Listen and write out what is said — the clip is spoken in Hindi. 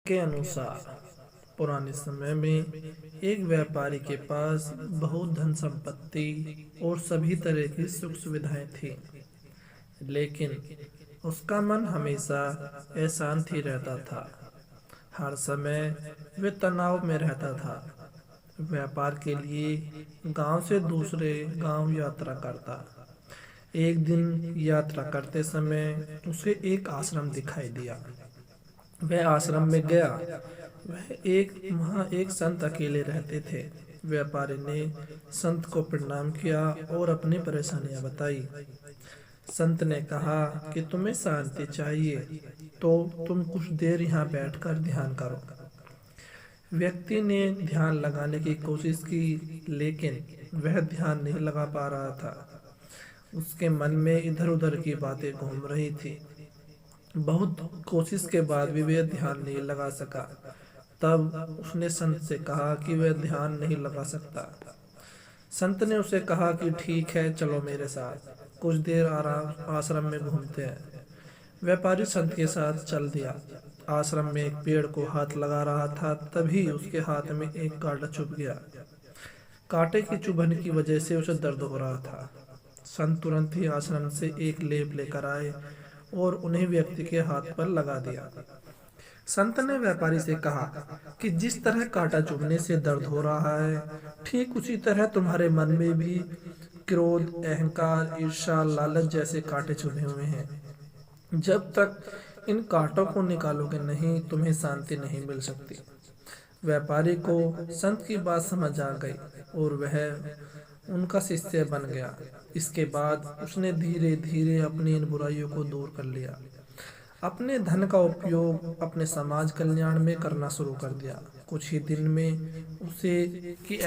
के अनुसार पुराने समय में एक व्यापारी के पास बहुत धन संपत्ति और सभी तरह की सुख सुविधाएं थी, लेकिन उसका मन हमेशा अशांत ही रहता था। हर समय वह तनाव में रहता था। व्यापार के लिए गांव से दूसरे गांव यात्रा करता। एक दिन यात्रा करते समय उसे एक आश्रम दिखाई दिया। वह आश्रम में गया। वहाँ एक संत अकेले रहते थे। व्यापारी ने संत को प्रणाम किया और अपनी परेशानियां बताई। संत ने कहा कि तुम्हें शांति चाहिए तो तुम कुछ देर यहाँ बैठकर ध्यान करो। व्यक्ति ने ध्यान लगाने की कोशिश की, लेकिन वह ध्यान नहीं लगा पा रहा था। उसके मन में इधर उधर की बातें घूम रही थी। बहुत कोशिश के बाद भी वह ध्यान नहीं लगा सका। तब उसने संत से कहा कि वह ध्यान नहीं लगा सकता। संत ने उसे कहा कि ठीक है, चलो मेरे साथ, कुछ देर आराम आश्रम में घूमते हैं। व्यापारी संत के साथ चल दिया। आश्रम में एक पेड़ को हाथ लगा रहा था, तभी उसके हाथ में एक कांटा चुभ गया। कांटे की चुभन की वजह से उसे दर्द हो रहा था। संत तुरंत ही आश्रम से एक लेप लेकर आए और उन्हें व्यक्ति के हाथ पर लगा दिया। संत ने व्यापारी से कहा कि जिस तरह कांटा चुभने से दर्द हो रहा है, ठीक उसी तरह तुम्हारे मन में भी क्रोध, अहंकार, ईर्ष्या, लालच जैसे कांटे चुभे हुए हैं। जब तक इन कांटों को निकालोगे नहीं, तुम्हें शांति नहीं मिल सकती। व्यापारी को संत की बात समझ आ गई और वह उनका शिष्य बन गया। इसके बाद उसने धीरे धीरे अपनी इन बुराइयों को दूर कर लिया। अपने धन का उपयोग अपने समाज कल्याण में करना शुरू कर दिया। कुछ ही दिन में उसे की